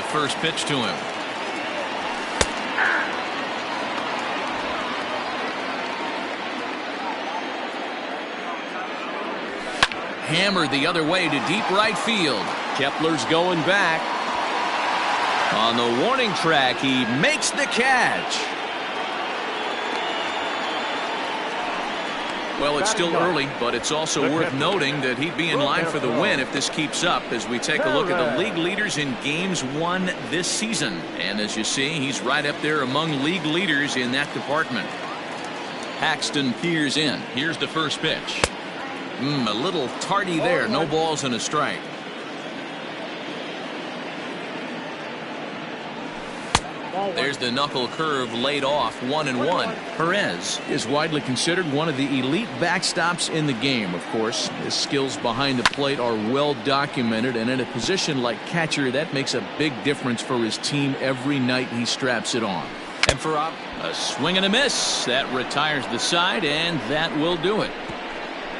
first pitch to him. Hammered the other way to deep right field. Kepler's going back. On the warning track, he makes the catch. Well, it's still early, but it's also worth noting that he'd be in line for the win if this keeps up as we take a look at the league leaders in games won this season. And as you see, he's right up there among league leaders in that department. Paxton peers in. Here's the first pitch. A little tardy there. No balls and a strike. There's the knuckle curve laid off, 1-1. Perez is widely considered one of the elite backstops in the game, of course. His skills behind the plate are well documented, and in a position like catcher, that makes a big difference for his team every night he straps it on. And for a swing and a miss. That retires the side, and that will do it.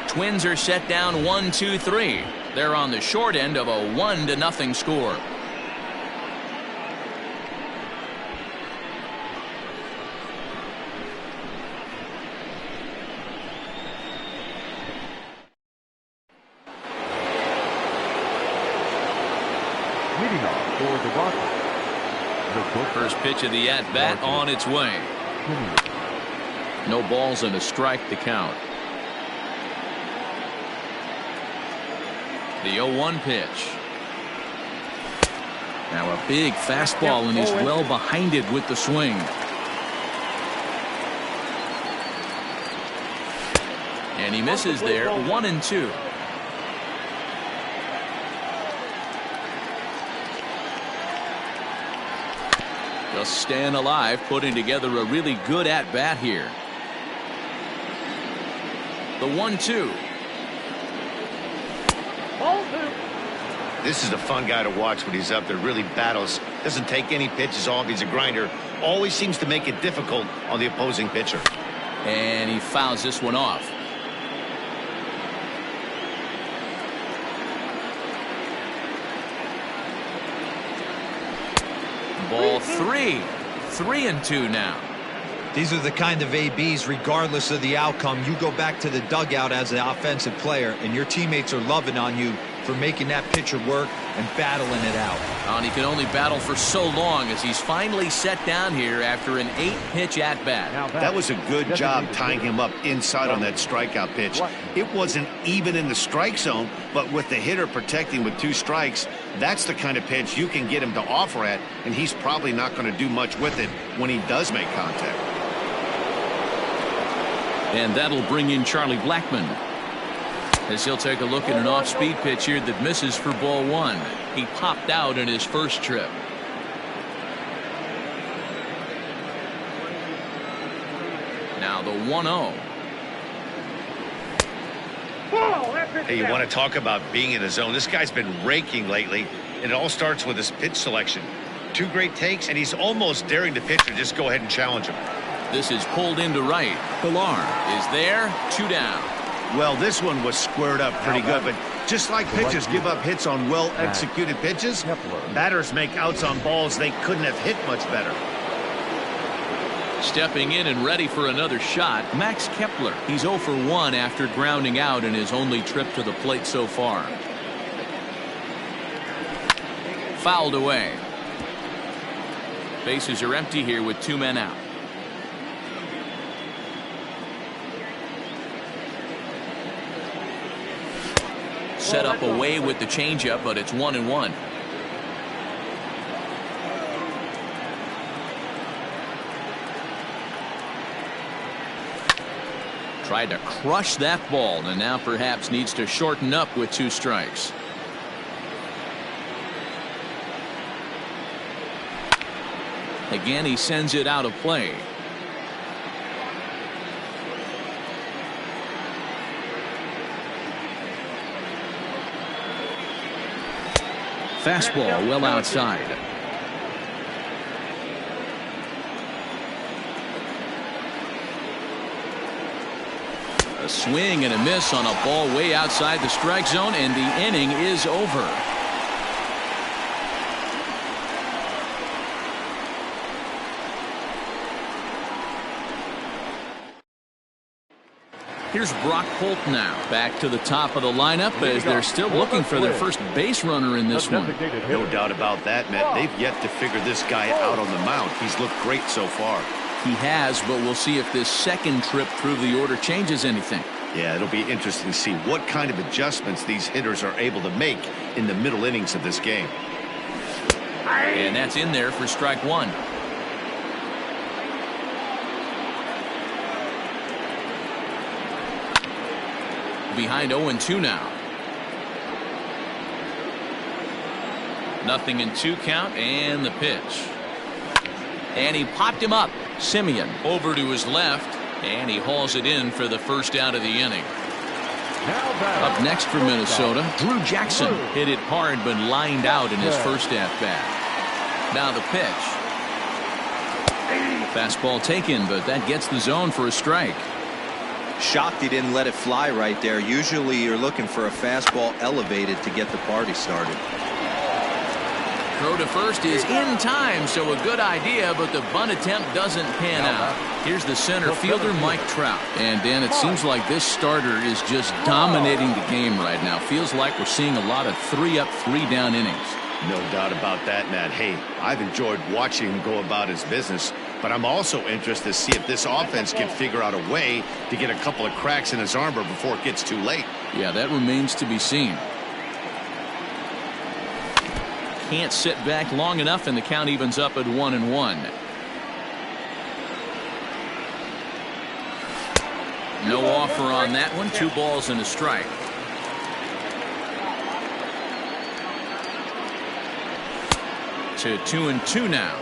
Twins are set down 1-2-3. They're on the short end of a 1-0 score. First pitch of the at-bat on its way. No balls and a strike to count. The 0-1 pitch. Now a big fastball, and he's well behind it with the swing. And he misses there, 1-2. Just staying alive, putting together a really good at-bat here. The 1-2. This is a fun guy to watch when he's up there. Really battles. Doesn't take any pitches off. He's a grinder. Always seems to make it difficult on the opposing pitcher. And he fouls this one off. Ball 3. 3-2 now. These are the kind of ABs, regardless of the outcome. You go back to the dugout as an offensive player, and your teammates are loving on you for making that pitcher work and battling it out. And he can only battle for so long as he's finally set down here after an 8-pitch at-bat. That was a good job tying him up inside on that strikeout pitch. It wasn't even in the strike zone, but with the hitter protecting with 2 strikes, that's the kind of pitch you can get him to offer at, and he's probably not going to do much with it when he does make contact. And that'll bring in Charlie Blackmon, as he'll take a look at an off-speed pitch here that misses for ball 1. He popped out in his first trip. Now the 1-0. Hey, you want to talk about being in a zone? This guy's been raking lately, and it all starts with his pitch selection. 2 great takes, and he's almost daring the pitcher just go ahead and challenge him. This is pulled into right. Pilar is there, 2 down. Well, this one was squared up pretty good, but just like pitchers give up hits on well-executed pitches, batters make outs on balls they couldn't have hit much better. Stepping in and ready for another shot, Max Kepler. He's 0 for 1 after grounding out in his only trip to the plate so far. Fouled away. Bases are empty here with 2 men out. Set up away with the changeup, but it's 1-1. Tried to crush that ball, and now perhaps needs to shorten up with 2 strikes. Again, he sends it out of play. Fastball well outside. A swing and a miss on a ball way outside the strike zone, and the inning is over. Here's Brock Holt now. Back to the top of the lineup as they're still looking for their first base runner in this one. No doubt about that, Matt. They've yet to figure this guy out on the mound. He's looked great so far. He has, but we'll see if this second trip through the order changes anything. Yeah, it'll be interesting to see what kind of adjustments these hitters are able to make in the middle innings of this game. And that's in there for strike one. Behind 0-2 now. Nothing in 2 count, and the pitch. And he popped him up. Simeon over to his left, and he hauls it in for the first out of the inning. Up next for Minnesota, Drew Jackson hit it hard but lined out in his first at-bat. Now the pitch. Fastball taken, but that gets the zone for a strike. Shocked he didn't let it fly right there. Usually you're looking for a fastball elevated to get the party started. Throw to first is in time, so a good idea, but the bunt attempt doesn't pan out. Here's the center fielder, Mike Trout. And Dan, it seems like this starter is just dominating the game right now. Feels like we're seeing a lot of 3-up, 3-down innings. No doubt about that, Matt. Hey, I've enjoyed watching him go about his business, but I'm also interested to see if this offense can figure out a way to get a couple of cracks in his armor before it gets too late. Yeah, that remains to be seen. Can't sit back long enough, and the count evens up at 1-1. No offer on that one. 2 balls and a strike. To 2-2 now.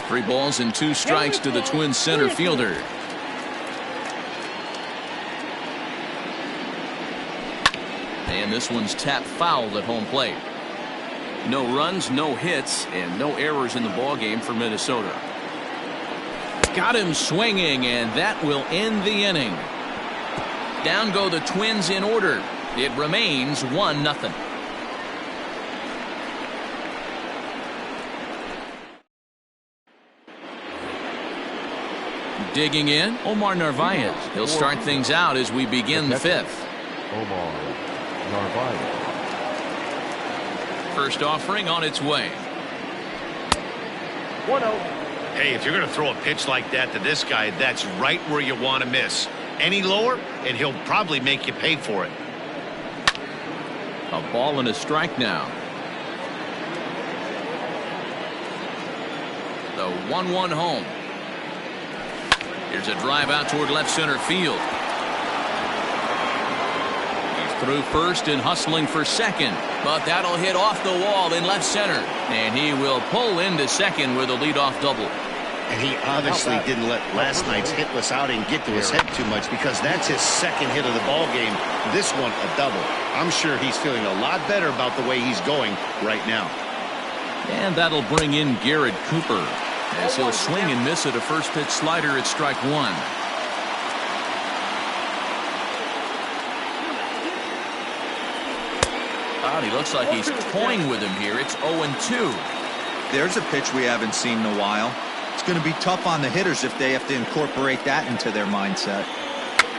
Three balls and 2 strikes to the Twins center fielder. And this one's tapped foul at home plate. No runs, no hits, and no errors in the ballgame for Minnesota. Got him swinging, and that will end the inning. Down go the Twins in order. It remains 1-0. Digging in, Omar Narvaez. He'll start things out as we begin the 5th. Omar Narvaez. First offering on its way. 1-0. Hey, if you're going to throw a pitch like that to this guy, that's right where you want to miss. Any lower, and he'll probably make you pay for it. A ball and a strike now. The 1-1 home. Here's a drive out toward left center field. He's through first and hustling for second, but that'll hit off the wall in left center, and he will pull into second with a leadoff double. And he obviously didn't let last night's hitless outing get to his head too much, because that's his second hit of the ball game. This one a double. I'm sure he's feeling a lot better about the way he's going right now. And that'll bring in Garrett Cooper as he'll swing and miss at a first pitch slider at strike 1. He looks like he's toying with him here. It's 0-2. There's a pitch we haven't seen in a while. It's going to be tough on the hitters if they have to incorporate that into their mindset.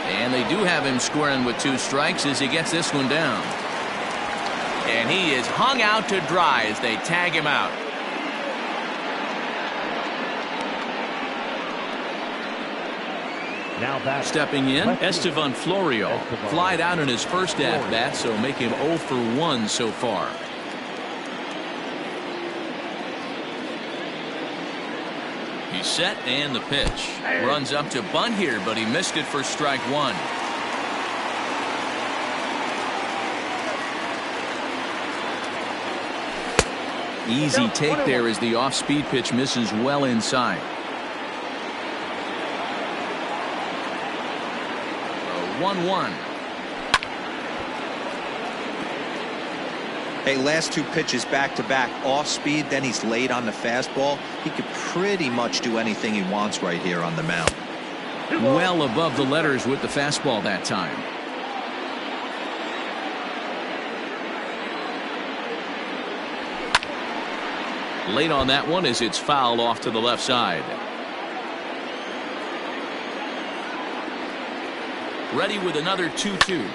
And they do have him squaring with 2 strikes as he gets this one down. And he is hung out to dry as they tag him out. Now stepping in, Estevan Florio. Flied out in his first at-bat, so make him 0 for 1 so far. He's set, and the pitch. Runs up to bunt here, but he missed it for strike 1. Easy take there as the off-speed pitch misses well inside. 1-1. Hey, last 2 pitches back-to-back off speed, then he's late on the fastball. He could pretty much do anything he wants right here on the mound. Well above the letters with the fastball that time. Late on that one as it's fouled off to the left side. Ready with another 2-2.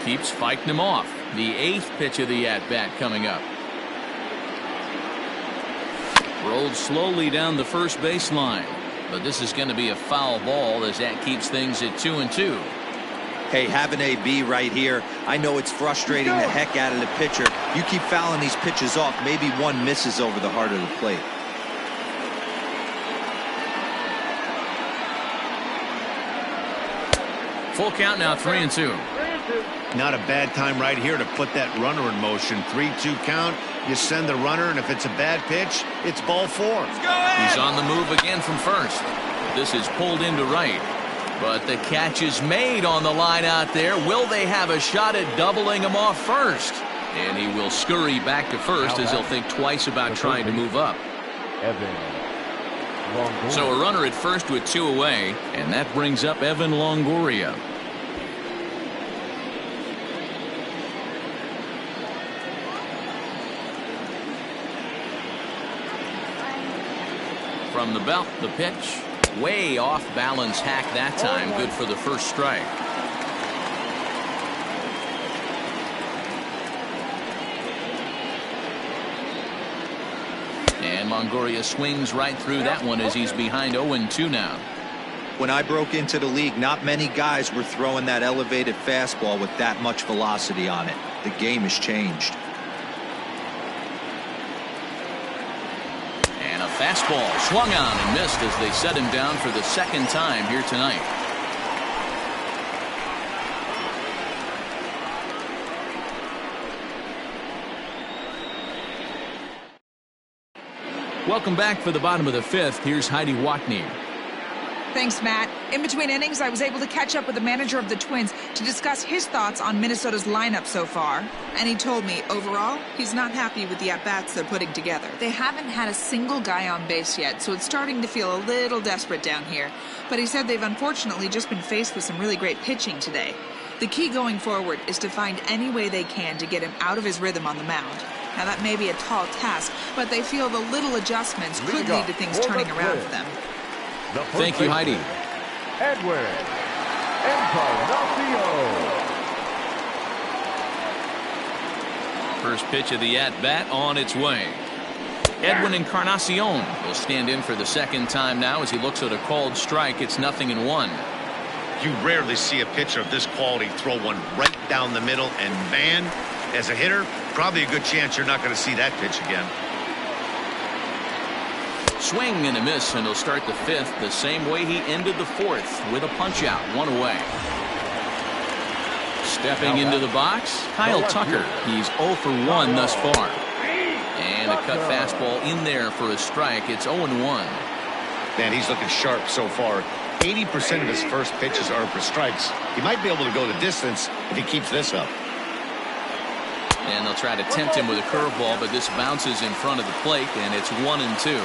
Keeps fighting him off. The 8th pitch of the at-bat coming up. Rolled slowly down the first baseline. But this is going to be a foul ball as that keeps things at 2-2. Hey, have an AB right here. I know it's frustrating the heck out of the pitcher. You keep fouling these pitches off, maybe one misses over the heart of the plate. Full count now, 3-2. Not a bad time right here to put that runner in motion. 3-2 count. You send the runner, and if it's a bad pitch, it's ball 4. He's on the move again from first. This is pulled into right. But the catch is made on the line out there. Will they have a shot at doubling him off first? And he will scurry back to first as he'll think twice about trying to move up. So a runner at first with 2 away, and that brings up Evan Longoria. From the belt, the pitch. Way off balance hack that time. Good for the first strike. And Longoria swings right through that one as he's behind 0-2 now. When I broke into the league, not many guys were throwing that elevated fastball with that much velocity on it. The game has changed. Fastball swung on and missed as they set him down for the second time here tonight. Welcome back for the bottom of the 5th. Here's Heidi Watney. Thanks, Matt. In between innings, I was able to catch up with the manager of the Twins to discuss his thoughts on Minnesota's lineup so far. And he told me, overall, he's not happy with the at-bats they're putting together. They haven't had a single guy on base yet, so it's starting to feel a little desperate down here. But he said they've unfortunately just been faced with some really great pitching today. The key going forward is to find any way they can to get him out of his rhythm on the mound. Now, that may be a tall task, but they feel the little adjustments could lead to things turning around for them. Thank you, Heidi. Edwin Encarnacion. First pitch of the at-bat on its way. Edwin Encarnacion will stand in for the second time now as he looks at a called strike. It's 0-1. You rarely see a pitcher of this quality throw one right down the middle, and man, as a hitter, probably a good chance you're not going to see that pitch again. Swing and a miss, and he'll start the 5th the same way he ended the 4th with a punch out, 1 away. Stepping into the box, Kyle Tucker. He's 0 for 1 thus far. And a cut fastball in there for a strike. It's 0-1. Man, he's looking sharp so far. 80% of his first pitches are for strikes. He might be able to go the distance if he keeps this up. And they'll try to tempt him with a curveball, but this bounces in front of the plate, and it's 1-2.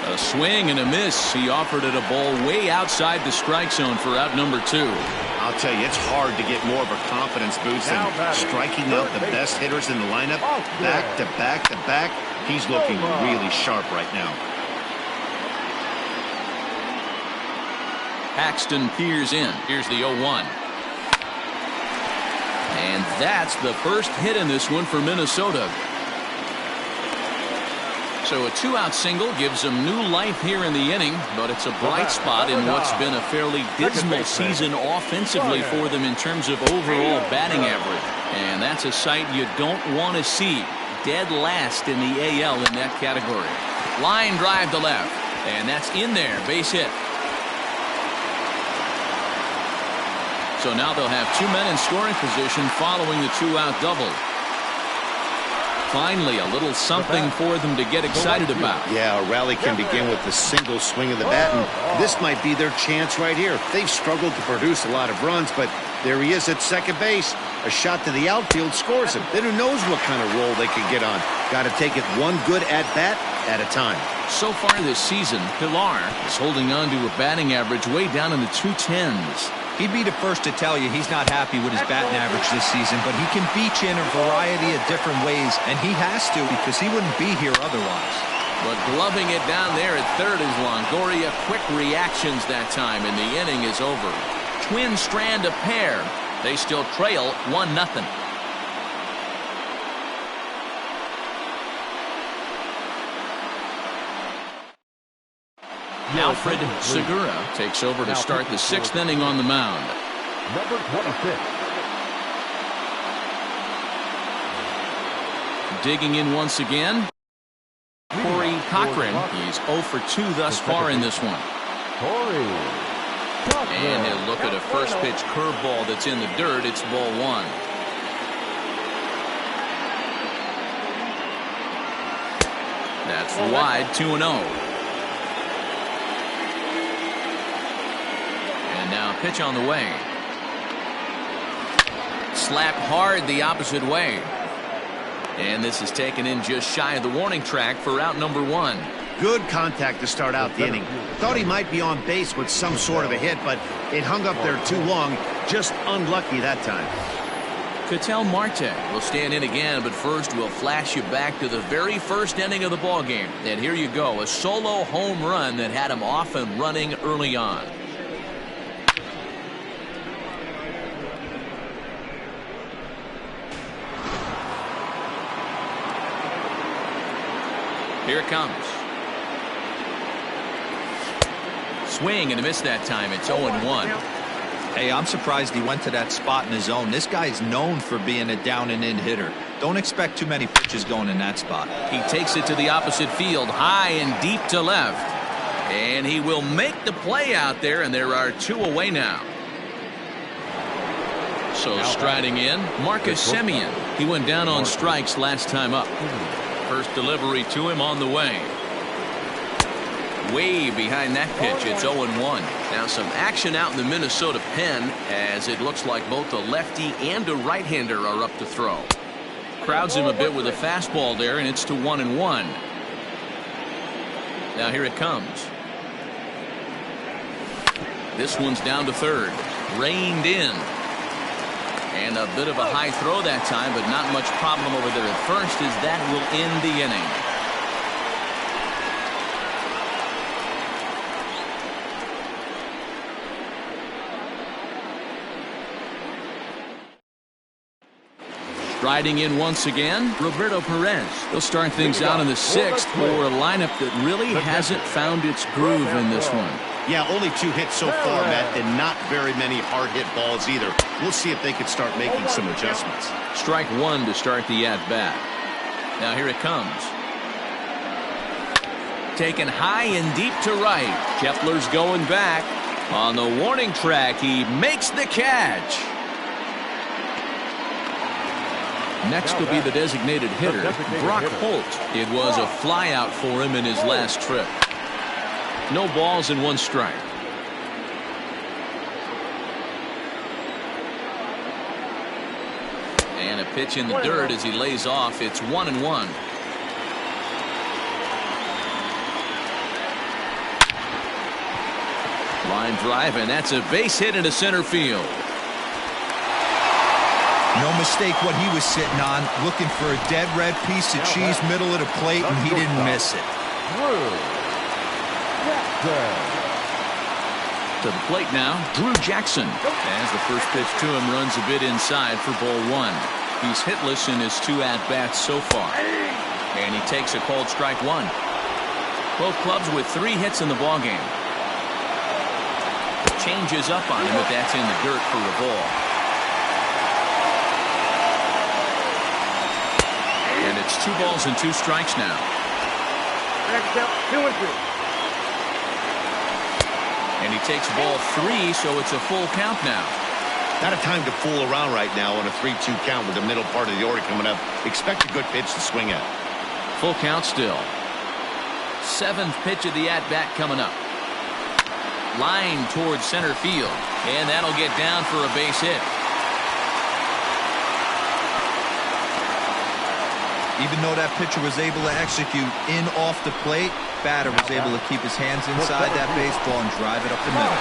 A swing and a miss. He offered it a ball way outside the strike zone for out number 2. I'll tell you, it's hard to get more of a confidence boost than striking out the best hitters in the lineup. Back to back to back. He's looking really sharp right now. Paxton peers in. Here's the 0-1. And that's the first hit in this one for Minnesota. So a 2-out single gives them new life here in the inning, but it's a bright spot in what's been a fairly dismal season offensively for them in terms of overall batting average. And that's a sight you don't want to see. Dead last in the AL in that category. Line drive to left, and that's in there, base hit. So now they'll have 2 men in scoring position following the 2-out double. Finally, a little something for them to get excited about. Yeah, a rally can begin with a single swing of the bat, and this might be their chance right here. They've struggled to produce a lot of runs, but there he is at second base. A shot to the outfield scores him. Then who knows what kind of roll they can get on. Got to take it one good at-bat at a time. So far this season, Pilar is holding on to a batting average way down in the 210s. He'd be the first to tell you he's not happy with his batting average this season, but he can beat you in a variety of different ways, and he has to because he wouldn't be here otherwise. But gloving it down there at third is Longoria. Quick reactions that time, and the inning is over. Twins strand a pair. They still trail 1-0. Alfred Segura takes over to start the 6th inning on the mound. Number 26. Digging in once again, Corey Cochran. He's 0 for 2 thus far in this one. And he'll look at a first pitch curveball that's in the dirt. It's ball 1. That's wide, 2-0. And now pitch on the way. Slap hard the opposite way. And this is taken in just shy of the warning track for out number 1. Good contact to start out the inning. Thought he might be on base with some sort of a hit, but it hung up there too long. Just unlucky that time. Ketel Marte will stand in again, but first we'll flash you back to the very first inning of the ballgame. And here you go, a solo home run that had him off and running early on. Here it comes. Swing and a miss that time. It's 0-1. Hey, I'm surprised he went to that spot in his zone. This guy's known for being a down and in hitter. Don't expect too many pitches going in that spot. He takes it to the opposite field, high and deep to left. And he will make the play out there, and there are 2 away now. So striding in, Marcus Semien. He went down on strikes last time up. First delivery to him on the way. Way behind that pitch. It's 0-1. Now some action out in the Minnesota pen as it looks like both a lefty and a right-hander are up to throw. Crowds him a bit with a fastball there, and it's to 1-1. Now here it comes. This one's down to third. Reined in. And a bit of a high throw that time, but not much problem over there at first as that will end the inning. Striding in once again, Roberto Perez. He'll start things out in the 6th for a lineup that really hasn't found its groove in this one. Yeah, only 2 hits so far, Matt, and not very many hard hit balls either. We'll see if they can start making some adjustments. Strike 1 to start the at-bat. Now here it comes. Taken high and deep to right. Kepler's going back. On the warning track, he makes the catch. Next will be the designated hitter, Brock Holt. It was a flyout for him in his last trip. No balls and 1 strike. And a pitch in the dirt as he lays off. It's 1-1. Line drive, and that's a base hit into center field. No mistake what he was sitting on, looking for a dead red piece of cheese middle of the plate, and he didn't miss it. To the plate now, Drew Jackson. As the first pitch to him runs a bit inside for ball 1. He's hitless in his 2 at-bats so far. And he takes a cold strike 1. Both clubs with 3 hits in the ballgame. Changes up on him, but that's in the dirt for a ball. And it's 2 balls and 2 strikes now. 2-2. And he takes ball 3, so it's a full count now. Not a time to fool around right now on a 3-2 count with the middle part of the order coming up. Expect a good pitch to swing at. Full count still. 7th pitch of the at-bat coming up. Line towards center field. And that'll get down for a base hit. Even though that pitcher was able to execute in off the plate, batter was able to keep his hands inside that baseball and drive it up the middle.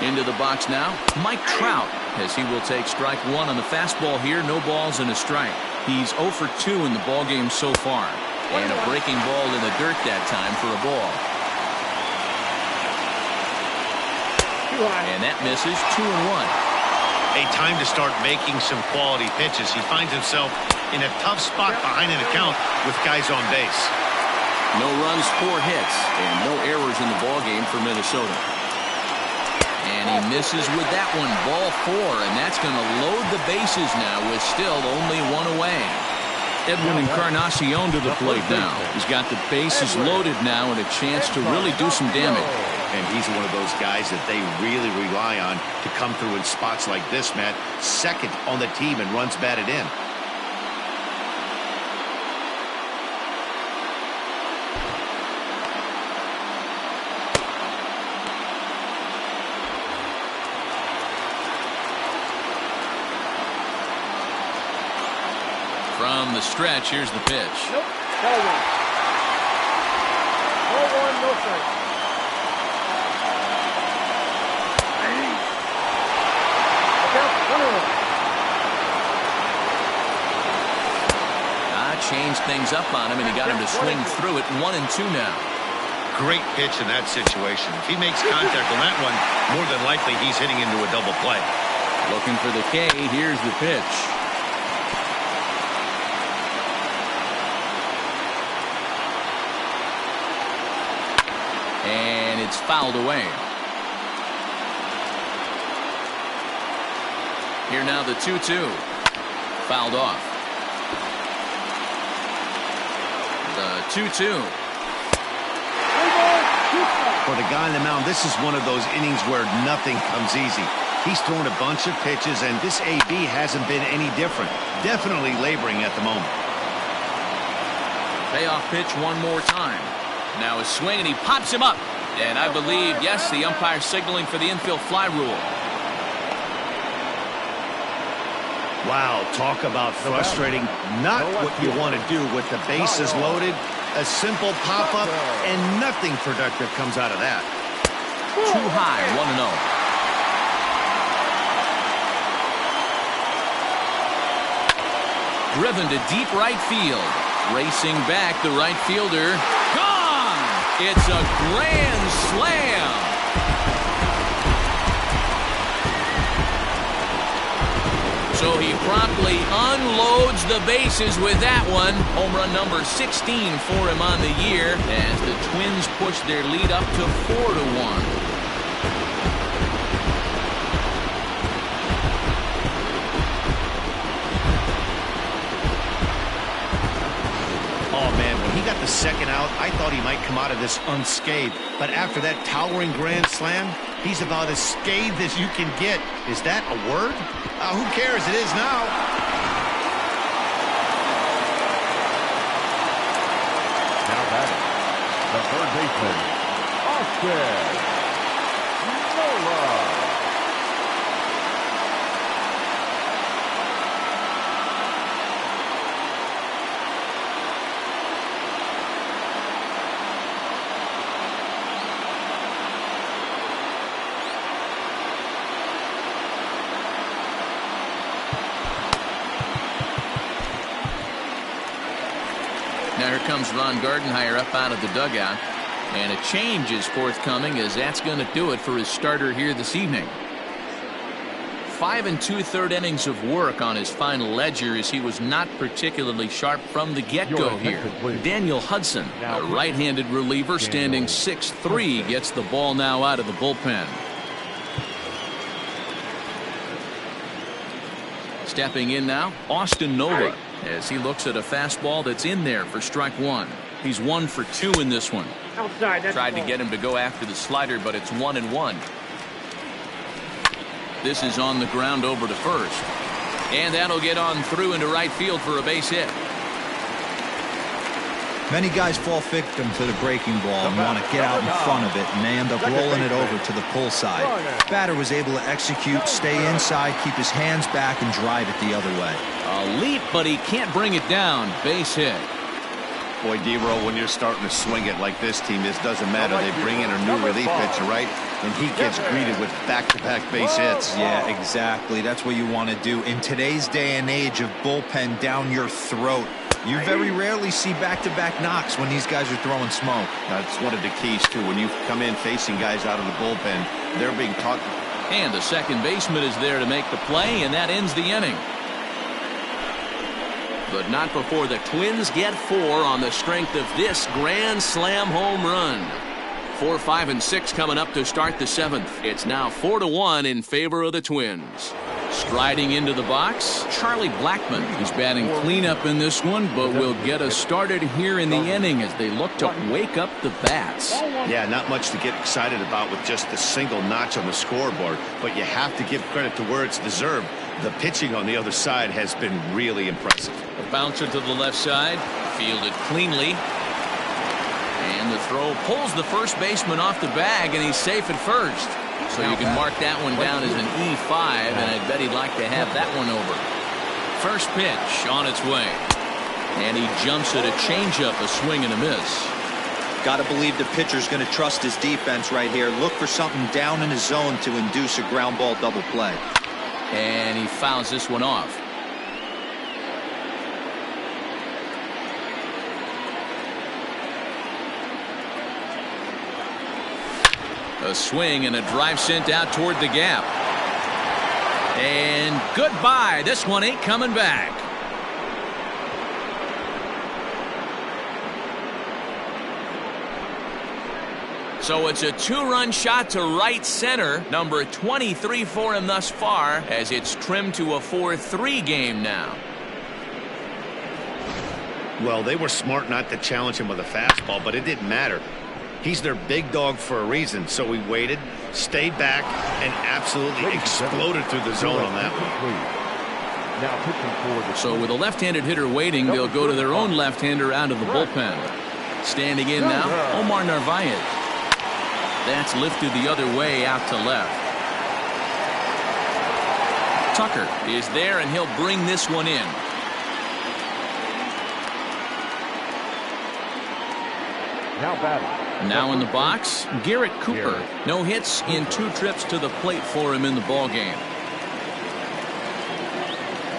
Into the box now, Mike Trout, as he will take strike one on the fastball here. No balls and a strike. He's 0 for 2 in the ballgame so far. And a breaking ball in the dirt that time for a ball. And that misses. 2-1. A time to start making some quality pitches. He finds himself in a tough spot behind an account with guys on base. No runs, 4 hits, and no errors in the ballgame for Minnesota. And he misses with that one. Ball 4, and that's going to load the bases now with still only 1 away. Edwin Encarnacion to the plate now. He's got the bases loaded now and a chance to really do some damage. And he's one of those guys that they really rely on to come through in spots like this, Matt. Second on the team and runs batted in. From the stretch, here's the pitch. Nope. Ball 1. Ball 1, no strike. Changed things up on him, and he got him to swing through it. 1-2 now. Great pitch in that situation. If he makes contact on that one, more than likely he's hitting into a double play. Looking for the K. Here's the pitch. And it's fouled away. Here now the 2-2. Fouled off. The 2-2. For the guy on the mound, this is one of those innings where nothing comes easy. He's thrown a bunch of pitches, and this AB hasn't been any different. Definitely laboring at the moment. Payoff pitch one more time. Now a swing, and he pops him up. And I believe, yes, the umpire signaling for the infield fly rule. Wow, talk about frustrating. Not what you want to do with the bases loaded. A simple pop-up, and nothing productive comes out of that. Too high, 1-0. Driven to deep right field. Racing back, the right fielder. Gone! It's a grand slam. So he promptly unloads the bases with that one. Home run number 16 for him on the year as the Twins push their lead up to 4-1. Oh, man, when he got the second out, I thought he might come out of this unscathed. But after that towering grand slam, he's about as scathed as you can get. Is that a word? Who cares? It is now. The third baseman, Austin Nola. Now here comes Ron Gardenhire up out of the dugout. And a change is forthcoming, as that's going to do it for his starter here this evening. 5 2/3 innings of work on his final ledger, as he was not particularly sharp from the get-go here. Daniel Hudson, a right-handed reliever standing 6'3", gets the ball now out of the bullpen. Stepping in now, Austin Nola, as he looks at a fastball that's in there for strike one. He's 1 for 2 in this one. Outside. Tried to get him to go after the slider, but it's 1-1. This is on the ground over to first. And that'll get on through into right field for a base hit. Many guys fall victim to the breaking ball and want to get out in front of it, and they end up rolling it over to the pull side. Batter was able to execute, stay inside, keep his hands back, and drive it the other way. A leap, but he can't bring it down. Base hit. Boy, D-Roll, when you're starting to swing it like this team, this doesn't matter. They bring in a new relief pitcher, right? And he gets greeted with back-to-back base hits. Yeah, exactly. That's what you want to do. In today's day and age of bullpen down your throat, you very rarely see back-to-back knocks when these guys are throwing smoke. That's one of the keys, too. When you come in facing guys out of the bullpen, they're being taught. And the second baseman is there to make the play, and that ends the inning. But not before the Twins get 4 on the strength of this grand slam home run. 4, 5, and 6 coming up to start the 7th. It's now 4-1 in favor of the Twins. Striding into the box, Charlie Blackmon. He's batting cleanup in this one, but will get us started here in the inning as they look to wake up the bats. Yeah, not much to get excited about with just a single notch on the scoreboard, but you have to give credit to where it's deserved. The pitching on the other side has been really impressive. A bouncer to the left side, fielded cleanly. And the throw pulls the first baseman off the bag, and he's safe at first. So you can mark that one down as an E5, and I bet he'd like to have that one over. First pitch on its way. And he jumps at a changeup, a swing and a miss. Got to believe the pitcher's going to trust his defense right here. Look for something down in his zone to induce a ground ball double play. And he fouls this one off. A swing and a drive sent out toward the gap. And goodbye. This one ain't coming back. So it's a 2-run shot to right center. Number 23 for him thus far, as it's trimmed to a 4-3 game now. Well, they were smart not to challenge him with a fastball, but it didn't matter. He's their big dog for a reason, so he waited, stayed back, and absolutely exploded through the zone on that one. So with a left-handed hitter waiting, they'll go to their own left-hander out of the bullpen. Standing in now, Omar Narvaez. That's lifted the other way out to left. Tucker is there, and he'll bring this one in. Now in the box, Garrett Cooper. No hits in 2 trips to the plate for him in the ballgame.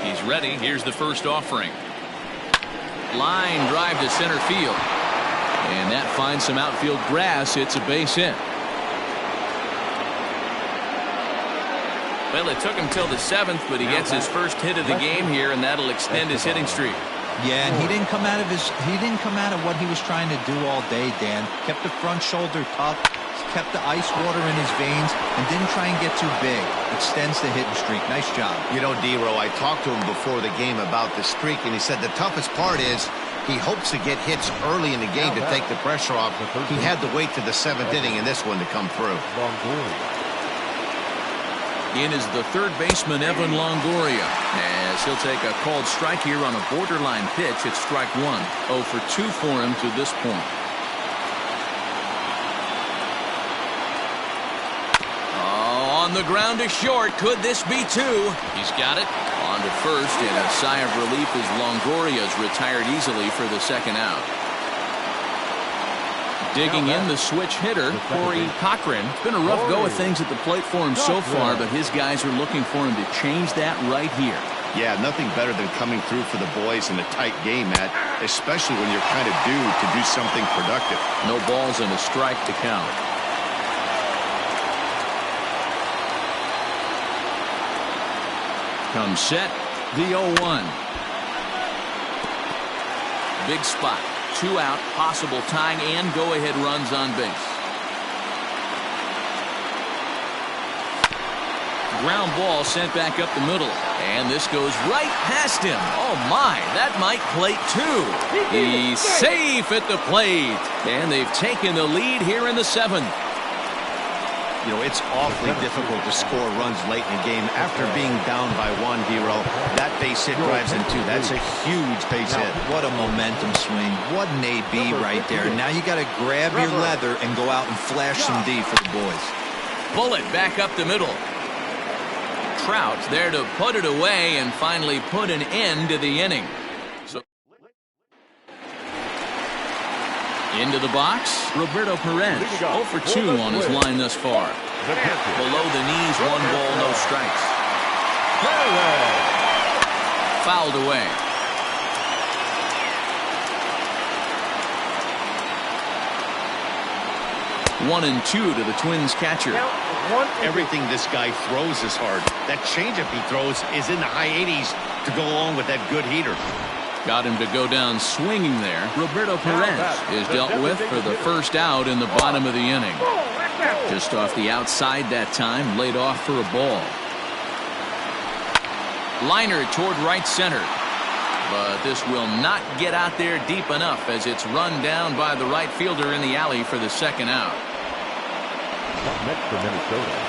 He's ready. Here's the first offering. Line drive to center field. And that finds some outfield grass. It's a base hit. Well, it took him till the 7th, but he gets his first hit of the game here, and that'll extend his hitting streak. Yeah, and he didn't come out of what he was trying to do all day, Dan. Kept the front shoulder tough, kept the ice water in his veins, and didn't try and get too big. Extends the hitting streak. Nice job. You know, D-Row, I talked to him before the game about the streak, and he said the toughest part is he hopes to get hits early in the game to take the pressure off. He had to wait to the 7th inning in this one to come through. In is the third baseman, Evan Longoria, as he'll take a called strike here on a borderline pitch. It's strike 1. 0 for 2 for him to this point. On the ground to short. Could this be two? He's got it. On to first, and a sigh of relief as Longoria's retired easily for the second out. Digging in the switch hitter, Corey Cochran. It's been a rough go of things at the plate for him so far, but his guys are looking for him to change that right here. Yeah, nothing better than coming through for the boys in a tight game, Matt, especially when you're kind of due to do something productive. No balls and a strike to count. Comes set, the 0-1. Big spot. 2 out, possible tying and go-ahead runs on base. Ground ball sent back up the middle. And this goes right past him. Oh, my. That might plate 2. He's safe at the plate. And they've taken the lead here in the 7th. You know, it's awfully difficult to score runs late in the game after being down by 1-0. That base hit drives in 2. That's a huge base hit. What a momentum swing. What an AB right there. Now you got to grab your leather and go out and flash some D for the boys. Bullet back up the middle. Trout there to put it away and finally put an end to the inning. Into the box, Roberto Perez, 0 for 2 on his line thus far. Below the knees, 1 ball, no strikes. Fouled away. One and 2 to the Twins catcher. Everything this guy throws is hard. That changeup he throws is in the high 80s to go along with that good heater. Got him to go down swinging there. Roberto Perez is dealt with for the first out in the bottom of the inning. Just off the outside that time, laid off for a ball. Liner toward right center. But this will not get out there deep enough as it's run down by the right fielder in the alley for the second out. Next for Minnesota.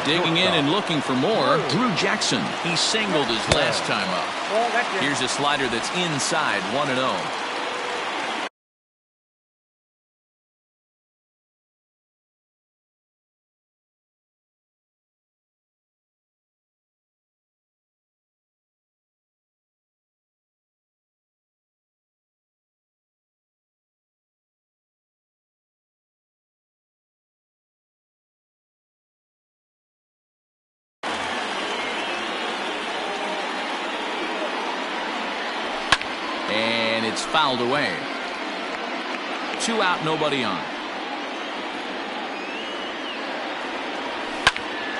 Digging in and looking for more, Drew Jackson. He singled his last time up. Here's a slider that's inside, 1-0. And it's fouled away. 2 out, nobody on.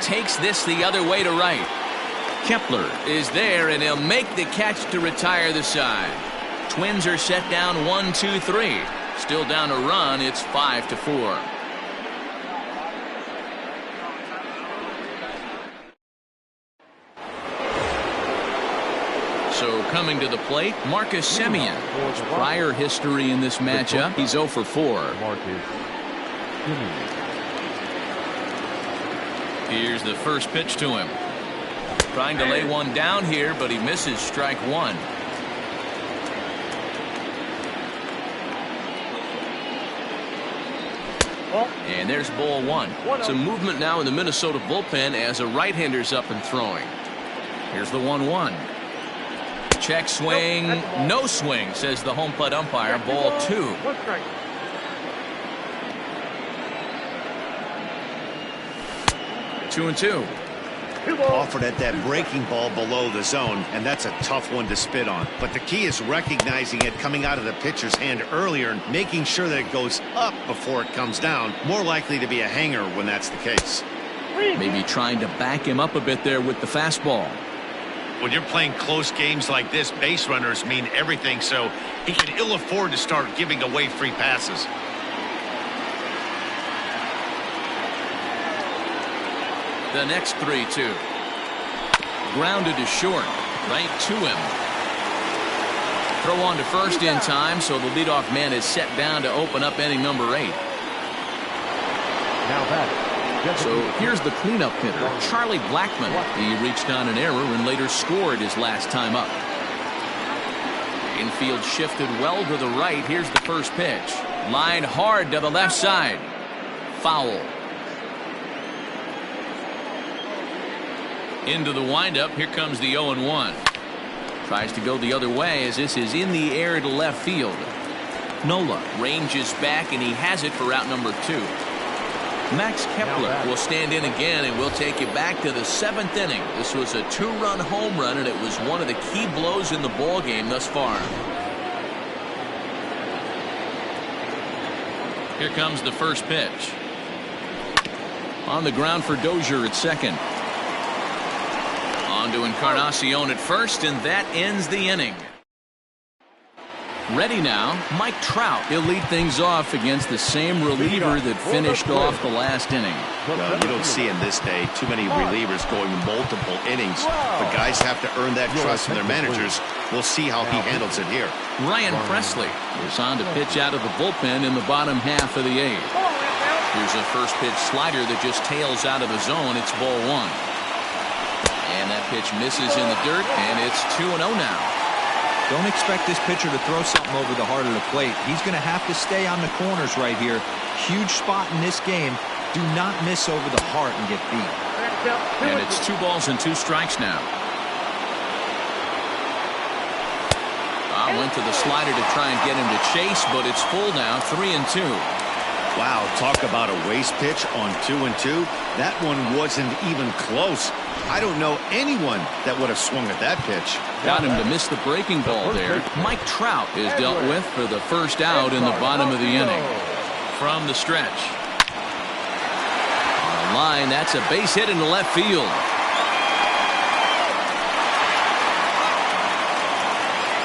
Takes this the other way to right. Kepler is there, and he'll make the catch to retire the side. Twins are set down 1-2-3. Still down a run. It's 5-4. So coming to the plate, Marcus Semien. Prior history in this matchup, he's 0 for 4. Here's the first pitch to him. Trying to lay one down here, but he misses strike 1. And there's ball 1. Some movement now in the Minnesota bullpen as a right-hander's up and throwing. Here's the 1-1. Check swing, no swing, says the home plate umpire. Ball 2. 2-2. Offered at that breaking ball below the zone, and that's a tough one to spit on. But the key is recognizing it coming out of the pitcher's hand earlier and making sure that it goes up before it comes down. More likely to be a hanger when that's the case. Maybe trying to back him up a bit there with the fastball. When you're playing close games like this, base runners mean everything, so he can ill afford to start giving away free passes. The next 3-2. Grounded to short. Right to him. Throw on to first in time, so the leadoff man is set down to open up inning number 8. Now back. So here's the cleanup hitter, Charlie Blackmon. He reached on an error and later scored his last time up. Infield shifted well to the right. Here's the first pitch. Line hard to the left side. Foul. Into the windup. Here comes the 0-1. Tries to go the other way as this is in the air to left field. Nola ranges back and he has it for out number 2. Max Kepler will stand in again, and we'll take you back to the 7th inning. This was a 2-run home run, and it was one of the key blows in the ball game thus far. Here comes the first pitch. On the ground for Dozier at second. On to Encarnacion at first, and that ends the inning. Ready now, Mike Trout. He'll lead things off against the same reliever that finished off the last inning. Well, you don't see in this day too many relievers going multiple innings. But guys have to earn that trust from their managers. We'll see how he handles it here. Ryan Presley is on to pitch out of the bullpen in the bottom half of the 8th. Here's a first pitch slider that just tails out of the zone. It's ball 1. And that pitch misses in the dirt, and it's 2-0 now. Don't expect this pitcher to throw something over the heart of the plate. He's going to have to stay on the corners right here. Huge spot in this game. Do not miss over the heart and get beat. And it's 2 balls and 2 strikes now. Went to the slider to try and get him to chase, but it's full now, 3-2. Wow, talk about a waste pitch on 2-2. That one wasn't even close. I don't know anyone that would have swung at that pitch. Got him to miss the breaking ball there. Mike Trout is dealt with for the first out in the bottom of the inning. From the stretch. On the line, that's a base hit into left field.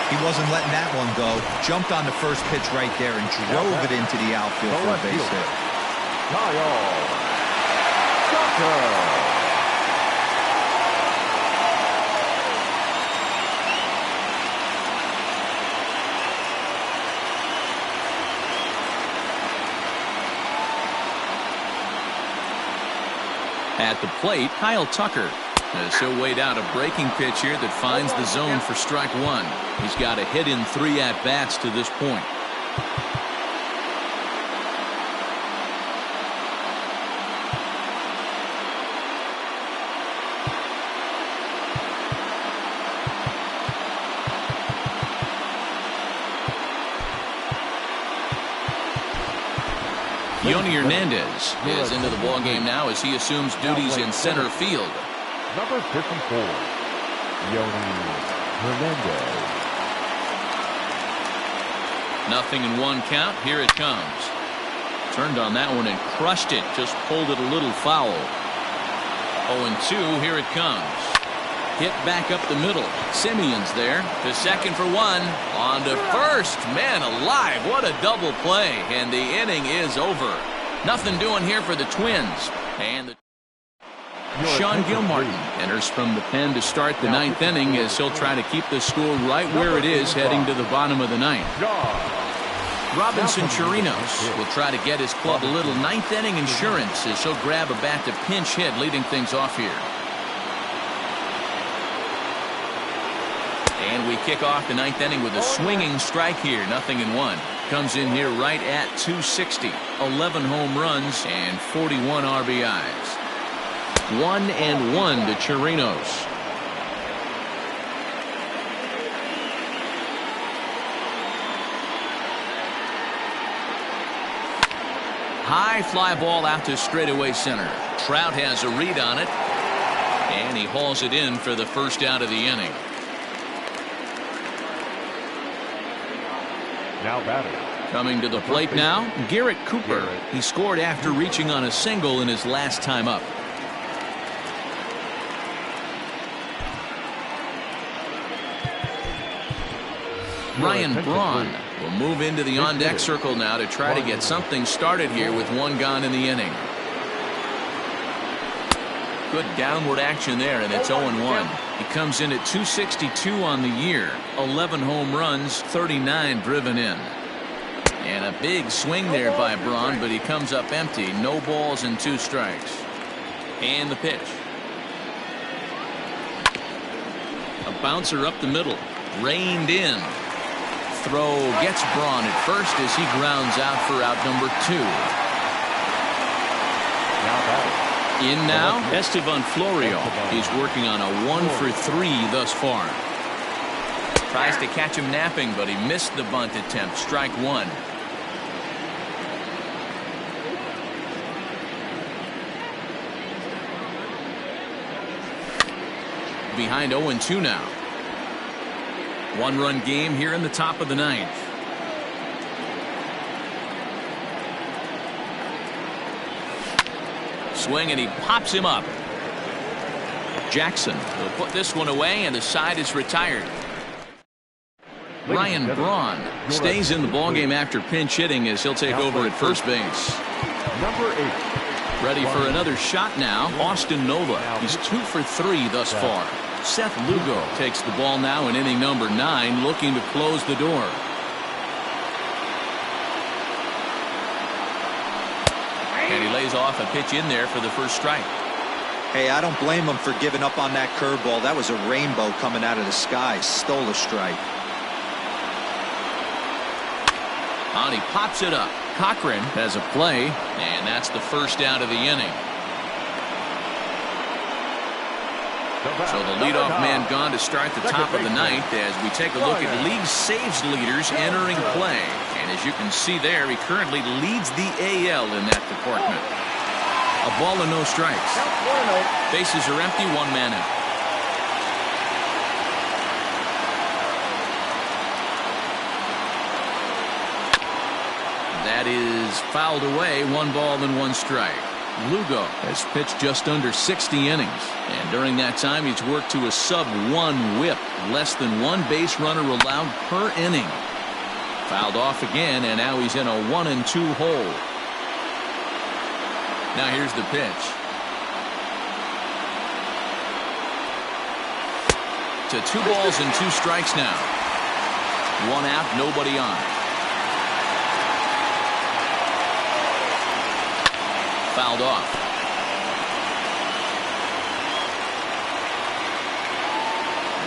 He wasn't letting that one go. Jumped on the first pitch right there and drove it into the outfield for a base hit. At the plate, Kyle Tucker. As he'll wait out a breaking pitch here that finds the zone for strike 1. He's got a hit in 3 at-bats to this point. Yoni Hernandez is into the ballgame now as he assumes duties in center field. Number 54, Yoni Hernandez. 0-1 count. Here it comes. Turned on that one and crushed it. Just pulled it a little foul. 0-2. Here it comes. Hit back up the middle. Simeon's there. To second for 1. On to first. Man alive. What a double play. And the inning is over. Nothing doing here for the Twins. And the Sean Gilmartin enters from the pen to start the 9th inning as he'll try to keep the score right where it is heading to the bottom of the 9th. Robinson Chirinos will try to get his club a little 9th inning insurance as he'll grab a bat to pinch hit, leading things off here. And we kick off the 9th inning with a swinging strike here. 0-1. Comes in here right at 260. 11 home runs and 41 RBIs. 1-1 to Chirinos. High fly ball out to straightaway center. Trout has a read on it, and he hauls it in for the first out of the inning. Now batting. Coming to the plate now, Garrett Cooper. He scored after reaching on a single in his last time up. Ryan Braun will move into the on-deck circle now to try to get something started here with 1 gone in the inning. Good downward action there, and it's 0-1. He comes in at 262 on the year. 11 home runs, 39 driven in. And a big swing there by Braun, but he comes up empty. No balls and 2 strikes. And the pitch. A bouncer up the middle. Reined in. Throw gets Braun at first as he grounds out for out number 2. Now batting. In now, Esteban Florio. He's working on a 1 for 3 thus far. Tries to catch him napping, but he missed the bunt attempt. Strike one. Behind 0-2 now. One-run game here in the top of the ninth. Swing, and he pops him up. Jackson will put this one away, and the side is retired. Ryan Braun stays in the ballgame after pinch hitting as he'll take over at first base. Number 8. Ready for another shot now. Austin Nova. He's 2 for 3 thus far. Seth Lugo takes the ball now in inning number 9, looking to close the door. And he lays off a pitch in there for the first strike. Hey, I don't blame him for giving up on that curveball. That was a rainbow coming out of the sky. Stole a strike. And he pops it up. Cochran has a play, and that's the first out of the inning. So the leadoff man gone to start the top of the ninth as we take a look at league saves leaders entering play. And as you can see there, he currently leads the AL in that department. A ball and no strikes. Bases are empty, one man out. That is fouled away. 1 ball and 1 strike. Lugo has pitched just under 60 innings, and during that time he's worked to a sub-1 whip, less than 1 base runner allowed per inning. Fouled off again, and now he's in a 1-2 hole. Now here's the pitch. To 2 balls and 2 strikes now. 1 out, nobody on. Fouled off.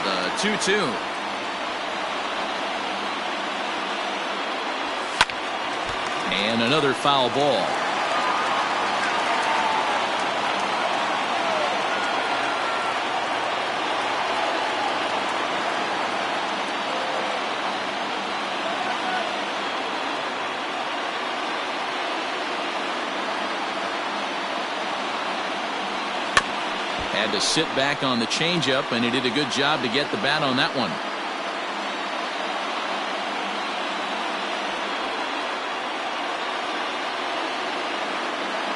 The 2-2. And another foul ball. Had to sit back on the changeup, and he did a good job to get the bat on that one.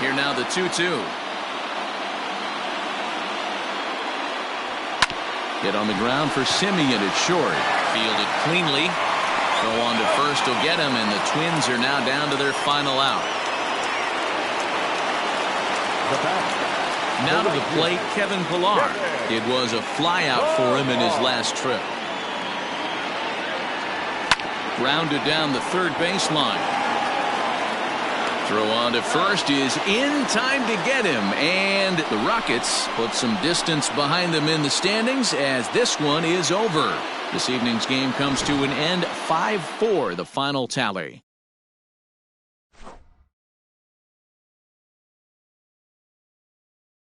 Here now the 2-2. Hit on the ground for Simeon at short. Fielded cleanly. Throw on to first will get him, and the Twins are now down to their final out. Now to the plate, Kevin Pillar. It was a flyout for him in his last trip. Grounded down the third baseline. Throw on to first is in time to get him, and the Rockets put some distance behind them in the standings as this one is over. This evening's game comes to an end, 5-4 the final tally.